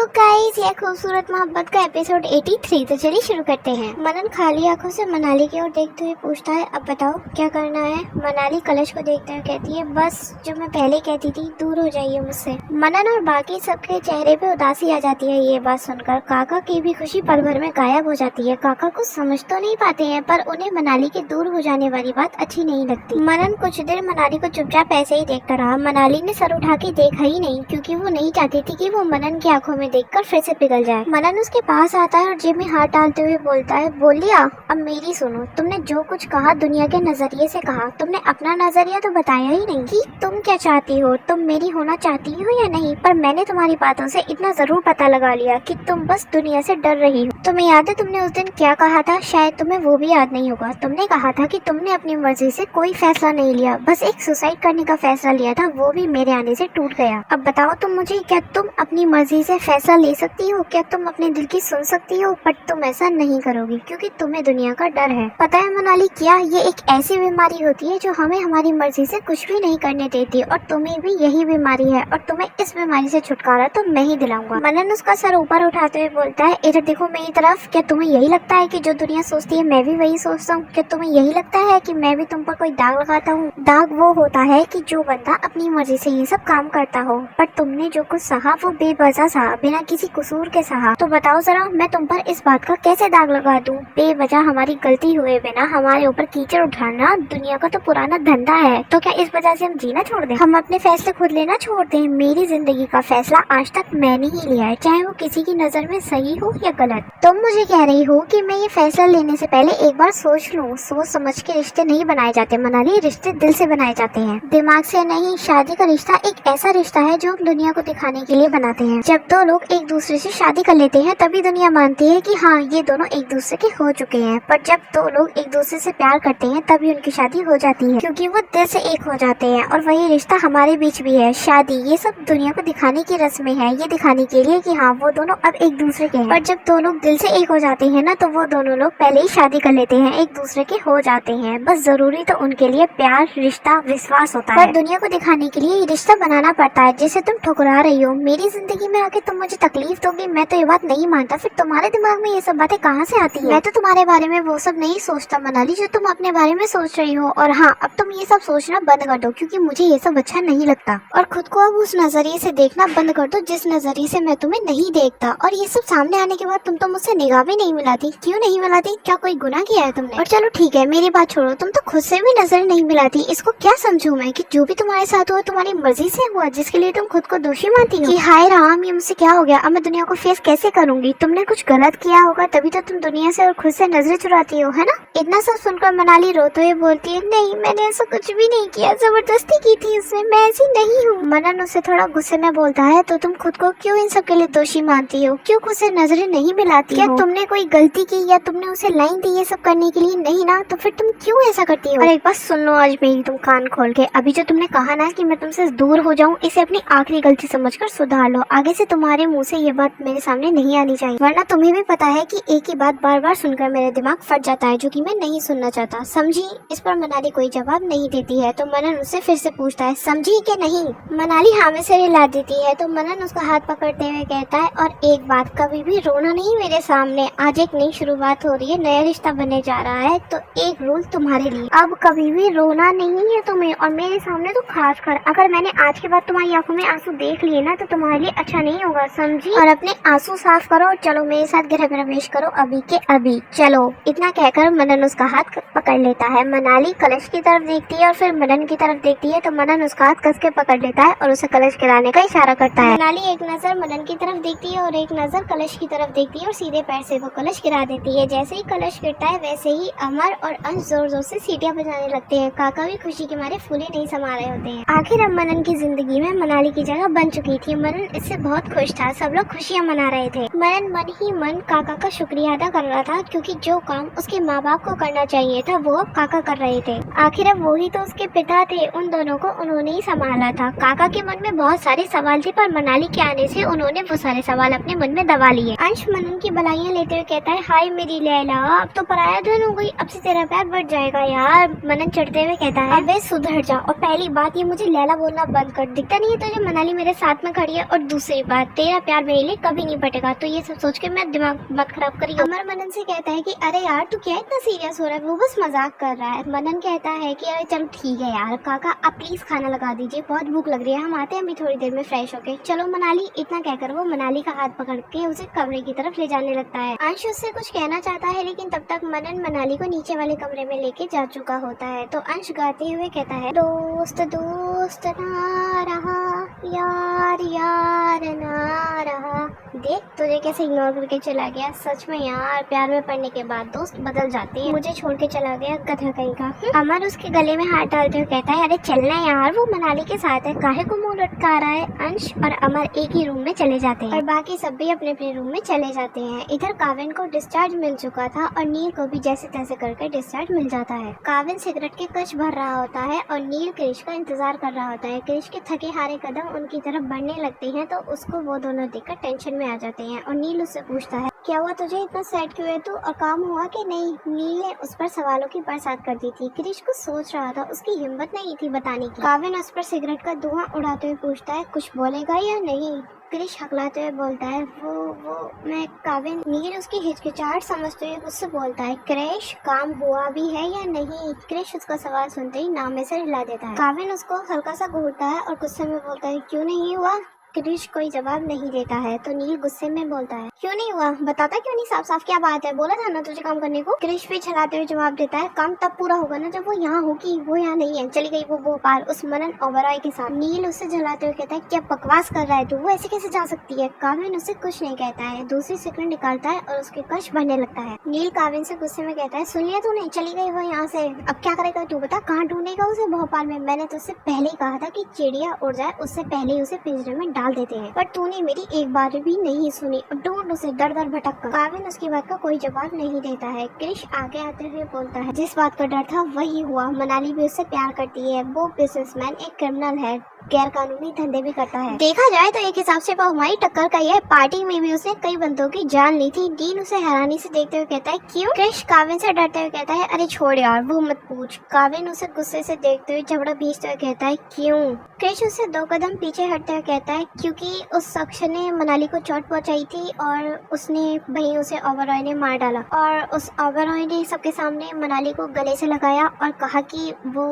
तो गाइस ये खूबसूरत मोहब्बत का एपिसोड 83। तो चलिए शुरू करते हैं। मनन खाली आंखों से मनाली की ओर देखते हुए पूछता है, अब बताओ क्या करना है। मनाली कलश को देखते हुए कहती है, बस जो मैं पहले कहती थी, दूर हो जाइए मुझसे। मनन और बाकी सबके चेहरे पे उदासी आ जाती है ये बात सुनकर। काका की भी खुशी पल भर में गायब हो जाती है। काका कुछ समझ तो नहीं पाते हैं, पर उन्हें मनाली के दूर हो जाने वाली बात अच्छी नहीं लगती। मनन कुछ देर मनाली को चुपचाप ऐसे ही देखता रहा। मनाली ने सर उठा के देखा ही नहीं, क्योंकि वो नहीं चाहती थी कि वो मनन की आंखों में देखकर फिर से पिघल जाए। मनन उसके पास आता है और जेब में हाथ डालते हुए बोलता है, बोलिया अब मेरी सुनो। तुमने जो कुछ कहा दुनिया के नजरिए से कहा, तुमने अपना नजरिया तो बताया ही नहीं कि तुम क्या चाहती हो, तुम मेरी होना चाहती हो या नहीं। पर मैंने तुम्हारी बातों से इतना जरूर पता लगा लिया कि तुम बस दुनिया से डर रही हो। तुम्हें याद है तुमने उस दिन क्या कहा था? शायद तुम्हें वो भी याद नहीं होगा। तुमने कहा था कि तुमने अपनी मर्जी से कोई फैसला नहीं लिया, बस एक सुसाइड करने का फैसला लिया था, वो भी मेरे आने से टूट गया। अब बताओ तुम मुझे, क्या तुम अपनी मर्जी से फैसला ले सकती हो? क्या तुम अपने दिल की सुन सकती हो? पर तुम ऐसा नहीं करोगी क्योंकि तुम्हें दुनिया का डर है। पता है मनाली, क्या ये एक ऐसी बीमारी होती है जो हमें हमारी मर्जी से कुछ भी नहीं करने देती, और तुम्हें भी यही बीमारी है, और तुम्हें इस बीमारी से छुटकारा तो मैं ही दिलाऊंगा। मनन उसका सर ऊपर उठाते हुए बोलता है, इधर देखो मेरी तरफ। क्या तुम्हें यही लगता है कि जो दुनिया सोचती है मैं भी वही सोचता हूँ? क्या तुम्हें यही लगता है कि मैं भी तुम पर कोई दाग लगाता हूँ? दाग वो होता है कि जो बंदा अपनी मर्जी से ये सब काम करता हो, पर तुमने जो कुछ सहा वो बेवजह सहा, बिना किसी कसूर के सहा। तो बताओ जरा, मैं तुम पर इस बात का कैसे दाग लगा दूं? बेवजह हमारी गलती हुए बिना हमारे ऊपर कीचड़ उठाना दुनिया का तो पुराना धंधा है। तो क्या इस वजह से हम जीना छोड़ दें? हम अपने फैसले खुद लेना छोड़ दें? मेरी जिंदगी का फैसला आज तक मैंने ही लिया है, चाहे वो किसी की नजर में सही हो या गलत। तुम मुझे कह रही हो कि मैं ये फैसला लेने से पहले एक बार सोच लूं। सोच समझ के रिश्ते नहीं बनाए जाते मनाली, रिश्ते दिल से बनाए जाते हैं, दिमाग से नहीं। शादी का रिश्ता एक ऐसा रिश्ता है जो हम दुनिया को दिखाने के लिए बनाते हैं। जब दो लोग एक दूसरे से शादी कर लेते हैं तभी दुनिया मानती है कि हाँ ये दोनों एक दूसरे के हो चुके हैं। पर जब दो लोग एक दूसरे से प्यार करते हैं तभी उनकी शादी हो जाती है, क्योंकि वो दिल से एक हो जाते हैं। और वही रिश्ता हमारे बीच भी है। शादी ये सब दुनिया को दिखाने की रस्में है, ये दिखाने के लिए कि हाँ वो दोनों अब एक दूसरे के हैं। पर जब दो लोग दिल से एक हो जाते हैं ना, तो वो दोनों लोग पहले ही शादी कर लेते हैं, एक दूसरे के हो जाते हैं। बस जरूरी तो उनके लिए प्यार, रिश्ता, विश्वास होता है। पर दुनिया को दिखाने के लिए ये रिश्ता बनाना पड़ता है, जिसे तुम ठुकरा रही हो। मेरी जिंदगी में आके तुम मुझे तकलीफ दोगी, मैं तो ये बात नहीं मानता। फिर तुम्हारे दिमाग में ये सब बातें कहाँ से आती है? मैं तो तुम्हारे बारे में वो सब नहीं सोचता मनाली जो तुम अपने बारे में सोच रही हो। और हाँ, अब तुम ये सब सोचना बंद कर दो, क्योंकि मुझे ये सब अच्छा नहीं लगता। और खुद को अब उस नजरिए से देखना बंद कर दो जिस नजरिए से मैं तुम्हें नहीं देखता। और ये सब सामने आने के बाद तुम तो मुझसे निगाह भी नहीं मिलाती। क्यों नहीं मिलाती? क्या कोई गुनाह किया है तुमने? और चलो ठीक है, मेरी बात छोड़ो, तुम तो खुद से भी नजर नहीं मिलाती। इसको क्या समझूं मैं कि जो भी तुम्हारे साथ हुआ तुम्हारी मर्जी से हुआ, जिसके लिए तुम खुद को दोषी मानती हो? कि हाय राम, ये मुझसे क्या हो गया, अब मैं दुनिया को फेस कैसे करूंगी? तुमने कुछ गलत किया होगा तभी तो तुम दुनिया से और खुद से नजरें चुराती हो, है ना? इतना सब सुनकर मनाली रोते हुए बोलती है, नहीं मैंने ऐसा कुछ भी नहीं किया, जबरदस्ती की थी उसने, मैं ऐसी नहीं हूँ। मनन उसे थोड़ा गुस्से में बोलता है, तो तुम खुद को क्यों इन सब के लिए दोषी मानती हो? क्यों खुद से नजरें नहीं मिलाती हो? क्या तुमने कोई गलती की या तुमने उसे लाइन दी ये सब करने के लिए? नहीं ना, तो फिर तुम क्यों ऐसा करती हो? और एक बात सुन लो आज मेरी, तुम कान खोल के, अभी जो तुमने कहा ना कि मैं तुमसे दूर हो जाऊं, इसे अपनी आखिरी गलती समझकर सुधार लो। आगे से तुम्हारे मुंह से ये बात मेरे सामने नहीं आनी चाहिए, वरना तुम्हें भी पता है कि एक ही बात बार बार सुनकर मेरे दिमाग फट जाता है, जो कि मैं नहीं सुनना चाहता। समझी? इस पर मनाली कोई जवाब नहीं देती है, तो मनन उससे फिर से पूछता है, समझी कि नहीं? मनाली हाँ में सिर हिला देती है। तो मनन उसका हाथ पकड़ते हुए कहता है, और एक बात, कभी भी रोना नहीं मेरे सामने। आज एक नई शुरुआत हो रही है, नया रिश्ता बनने जा रहा है, तो एक रूल तुम्हारे लिए, अब कभी भी रोना नहीं है तुम्हें, और मेरे सामने तो खास कर। अगर मैंने आज के बाद तुम्हारी आंखों में आंसू देख लिए ना, तो तुम्हारे लिए अच्छा नहीं होगा, समझी? और अपने आंसू साफ करो और चलो मेरे साथ गृह प्रवेश करो अभी के अभी, चलो। इतना कहकर मनन उसका हाथ पकड़ लेता है। मनाली कलश की तरफ देखती है और फिर मनन की तरफ देखती है, तो मनन उसका हाथ कस के पकड़ लेता है और उसे कलश गिराने का इशारा करता है। मनाली एक नजर मनन की तरफ देखती है और एक नजर कलश की तरफ देखती है, और सीधे पैर से वो कलश गिरा देती है। जैसे ही कलश गिरता है वैसे ही अमर और अंश जोर जोर से सीटियां बजाने लगते हैं। काका भी खुशी के मारे फूले नहीं समा रहे होते हैं। आखिर अब मनन की जिंदगी में मनाली की जगह बन चुकी थी। मनन इससे बहुत खुश था, सब लोग खुशियां मना रहे थे। मनन मन ही मन काका का शुक्रिया अदा कर रहा था, क्योंकि जो काम उसके माँ बाप को करना चाहिए था वो अब काका कर रहे थे। आखिर अब वही तो उसके पिता थे, उन दोनों को उन्होंने ही संभाला था। काका के मन में बहुत सारे सवाल थे, पर मनाली के आने से उन्होंने वो सारे सवाल अपने मन में दबा लिए। अंश मनन की की बधाइयाँ लेते हुए कहता है, हाय मेरी लैला, अब तो पराया धन हो गई, अब से तेरा प्यार बढ़ जाएगा यार। मनन चढ़ते हुए कहता है, अबे सुधर जा, और पहली बात ये मुझे लैला बोलना बंद कर, दिखता नहीं है तुझे मनाली मेरे साथ में खड़ी है, और दूसरी बात तेरा प्यार मेरे लिए कभी नहीं बटेगा, तो ये सब सोच के मैं दिमाग मत खराब करी। अमर मनन से कहता है कि अरे यार तू क्या इतना सीरियस हो रहा है, वो बस मजाक कर रहा है। मनन कहता है कि अरे चलो ठीक है यार काका, आप प्लीज खाना लगा दीजिए, बहुत भूख लग रही है, हम आते हैं अभी थोड़ी देर में फ्रेश होके। चलो मनाली, इतना कहकर वो मनाली का हाथ पकड़ के उसे कमरे की तरफ ले जाने लगता है। अंश उससे कुछ कहना चाहता है लेकिन तब तक मनन मनाली को नीचे वाले कमरे में लेके जा चुका होता है। तो अंश गाते हुए कहता है, दोस्त दोस्त ना रहा, यार यार ना रहा, देख तुझे कैसे इग्नोर करके चला गया। सच में यार प्यार में पड़ने के बाद दोस्त बदल जाते हैं, मुझे छोड़ के चला गया गधा कहीं का। अमर उसके गले में हाथ डालते हुए कहता है, अरे चलना यार, वो मनाली के साथ है, काहे को मुंह लटका रहा है। अंश और अमर एक ही रूम में चले जाते हैं और बाकी सब भी अपने अपने रूम में चले जाते हैं। इधर काविन को डिस्चार्ज मिल चुका था और नील को भी जैसे तैसे करके डिस्चार्ज मिल जाता है। काविन सिगरेट के कश भर रहा होता है और नील क्रिश का इंतजार कर रहा होता है। क्रिश के थके हारे कदम उनकी तरफ बढ़ने लगते हैं तो उसको वो दोनों देखकर टेंशन में आ जाते हैं और नील उससे पूछता है, क्या हुआ तुझे इतना सैड क्यों है तू, और काम हुआ कि नहीं। नील ने उस पर सवालों की बरसात कर दी थी। क्रिश को सोच रहा था, उसकी हिम्मत नहीं थी बताने की। काविन उस पर सिगरेट का धुआं उड़ाते हुए पूछता है, कुछ बोलेगा या नहीं। क्रिश हकलाते हुए बोलता है, वो मैं काविन। नील उसकी हिचकिचाहट समझते हुए उससे बोलता है, क्रिश काम हुआ भी है या नहीं। क्रिश उसका सवाल सुनते ही नाम में से हिला देता है। काविन उसको हल्का सा घूरता है और गुस्से में बोलता है, क्यों नहीं हुआ। क्रिश कोई जवाब नहीं देता है तो नील गुस्से में बोलता है, क्यों नहीं हुआ, बताता क्यों नहीं, साफ साफ क्या बात है, बोला था ना तुझे काम करने को। क्रिश भी छलाते हुए जवाब देता है, काम तब पूरा होगा ना जब वो यहाँ होगी, वो यहाँ नहीं है, चली गई वो भोपाल उस मनन ओबेरॉय के साथ। नील उससे झलाते हुए कहता है, क्या बकवास कर रहा है तू, वो ऐसे कैसे जा सकती है। काविन उससे कुछ नहीं कहता है, दूसरी सिगरेट निकालता है और उसके कश भरने लगता है। नील काविन से गुस्से में कहता है, सुन लिया तूने, चली गई वो यहाँ से, अब क्या करेगा तू बता, कहाँ ढूंढेगा उसे भोपाल में। मैंने तुझसे पहले ही कहा था कि चिड़िया उड़ जाए उससे पहले ही उसे पिंजरे में डाल देते हैं, पर तूने मेरी एक बार भी नहीं सुनी, ढूंढ उसे दर दर भटक कर। काविन उसकी बात का कोई जवाब नहीं देता है। क्रिश आगे आते हुए बोलता है, जिस बात का डर था वही हुआ, मनाली भी उससे प्यार करती है, वो बिजनेसमैन एक क्रिमिनल है, गैर कानूनी धंधे भी करता है। देखा जाए तो एक हिसाब से वो हमारी टक्कर का ही है, पार्टी में भी उसने कई बंदों की जान ली थी। डीन उसे हैरानी से देखते हुए कहता है, क्यों। क्रिश काविन से डरते हुए कहता है, अरे छोड़ यार वो मत पूछ। काविन उसे गुस्से से देखते हुए झगड़ा भीजते हुए कहता है, क्यों। क्रिश उससे 2 कदम पीछे हटते हुए कहता है, क्योंकि उस शख्स ने मनाली को चोट पहुंचाई थी और उसने वहीं उसे ओबेरॉय ने मार डाला, और उस ओबेरॉय ने सबके सामने मनाली को गले से लगाया और कहा कि वो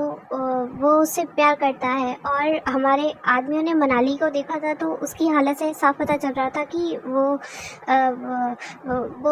उससे प्यार करता है, और हमारे आदमियों ने मनाली को देखा था तो उसकी हालत से साफ पता चल रहा था कि वो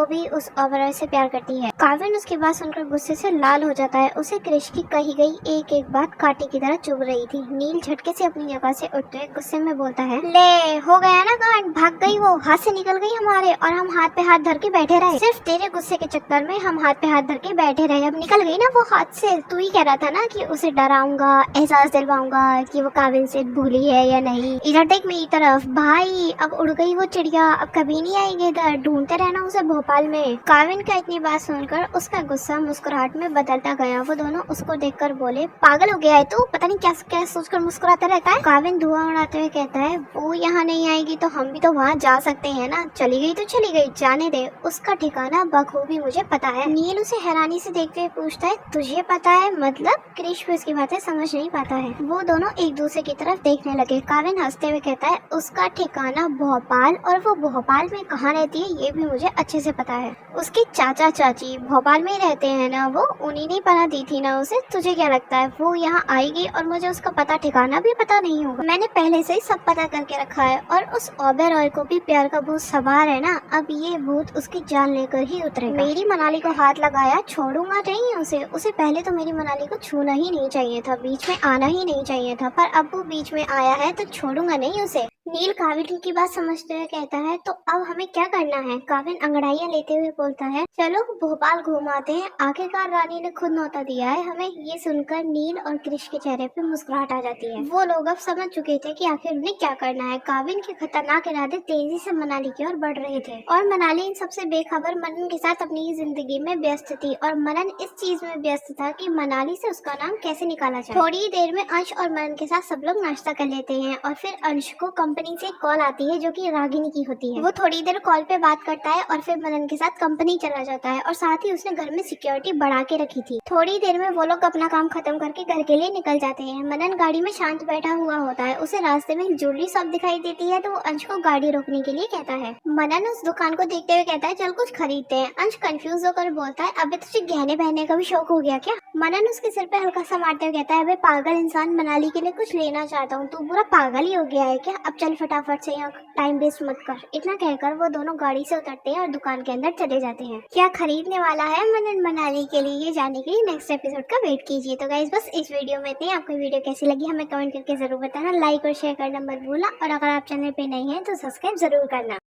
भी उस ओबेरॉय से प्यार करती है। काविन उसकी बात सुनकर गुस्से से लाल हो जाता है, उसे क्रिश की कही गई एक एक बात कांटे की तरह चुभ रही थी। नील झटके से अपनी जगह से उठते हुए गुस्से में बोलता है, ले हो गया ना कांड, भाग गई वो, हाथ से निकल गई हमारे, और हम हाथ पे हाथ धर के बैठे रहे, सिर्फ तेरे गुस्से के चक्कर में हम हाथ पे हाथ धर के बैठे रहे, अब निकल गई ना वो हाथ से। तू ही कह रहा था ना कि उसे डराऊंगा, एहसास दिलवाऊंगा कि वो काविन से भूली है या नहीं। इधर देख मेरी तरफ भाई, अब उड़ गई वो चिड़िया, अब कभी नहीं आएगी इधर, ढूंढते रहना उसे भोपाल में। काविन का इतनी बात सुनकर उसका गुस्सा मुस्कुराहट में बदलता गया। वो दोनों उसको देखकर बोले, पागल हो गया है तू, पता नहीं क्या क्या सोचकर मुस्कुराता रहता है। काविन धुआं उड़ाते हुए कहता है, वो यहाँ नहीं आएगी तो हम भी तो वहाँ जा सकते हैं ना, चली गई तो चली गई, जाने दे, उसका ठिकाना बखूबी मुझे पता है। नील उसे हैरानी से देखते हुए पूछता है, तुझे पता है मतलब। क्रिश भी उसकी बातें समझ नहीं पाता है। वो दोनों एक दूसरे की तरफ देखने लगे। काविन हंसते हुए कहता है, उसका ठिकाना भोपाल, और वो भोपाल में कहाँ रहती है ये भी मुझे अच्छे से पता है। उसके चाचा चाची भोपाल में ही रहते हैं ना, वो उन्हीं ने पनाह दी थी ना उसे। तुझे क्या लगता है वो यहाँ आएगी और मुझे उसका पता ठिकाना भी पता नहीं होगा। मैंने पहले से ही सब पता करके रखा है, और उस ओबेरॉय को भी प्यार का भूत सवार है ना, अब ये भूत उसकी जान लेकर ही उतरेगा। मेरी मनाली को हाथ लगाया, छोड़ूंगा नहीं उसे पहले तो मेरी मनाली को छूना ही नहीं चाहिए था, बीच में आना ही नहीं चाहिए था, पर अब वो बीच में आया है तो छोड़ूंगा नहीं उसे। नील काविन की बात समझते हुए कहता है, तो अब हमें क्या करना है। काविन अंगड़ाइयां लेते हुए बोलता है, चलो भोपाल घुमाते हैं, आखिरकार रानी ने खुद न्योता दिया है हमें। ये सुनकर नील और क्रिश के चेहरे पे मुस्कुराहट आ जाती है। वो लोग अब समझ चुके थे कि आखिर उन्हें क्या करना है। काविन के खतरनाक इरादे तेजी से मनाली की ओर बढ़ रहे थे, और मनाली इन सबसे बेखबर मनन के साथ अपनी जिंदगी में व्यस्त थी, और मनन इस चीज में व्यस्त था कि मनाली से उसका नाम कैसे निकाला जाए। थोड़ी ही देर में अंश और मनन के साथ सब लोग नाश्ता कर लेते हैं, और फिर अंश को कंपनी से कॉल आती है जो कि रागिनी की होती है। वो थोड़ी देर कॉल पे बात करता है और फिर मनन के साथ कंपनी चला जाता है और साथ ही उसने घर में सिक्योरिटी बढ़ा के रखी थी। थोड़ी देर में वो लोग अपना काम खत्म करके घर के लिए निकल जाते हैं। मनन गाड़ी में शांत बैठा हुआ होता है। उसे रास्ते में एक ज्वेलरी शॉप दिखाई देती है तो वो अंश को गाड़ी रोकने के लिए कहता है। मनन उस दुकान को देखते हुए कहता है चल कुछ खरीदते हैं। अंश कंफ्यूज होकर बोलता है अबे तुझे गहने पहनने का भी शौक हो गया क्या? मनन उसके सिर पे हल्का सा मारते हुए कहता है अबे पागल इंसान, मनाली के लिए कुछ लेना चाहता हूँ, तू पूरा पागल ही हो गया है क्या? अब चल फटाफट से, यहाँ टाइम वेस्ट मत कर। इतना कहकर वो दोनों गाड़ी से उतरते हैं और दुकान के अंदर चले जाते हैं। क्या खरीदने वाला है मनन मनाली के लिए, ये जानने के लिए नेक्स्ट एपिसोड का वेट कीजिए। तो गाइस बस इस वीडियो में इतनी। आपको वीडियो कैसी लगी हमें कमेंट करके जरूर बताना, लाइक और शेयर करना मत भूलना और अगर आप चैनल पे नहीं है तो सब्सक्राइब जरूर करना।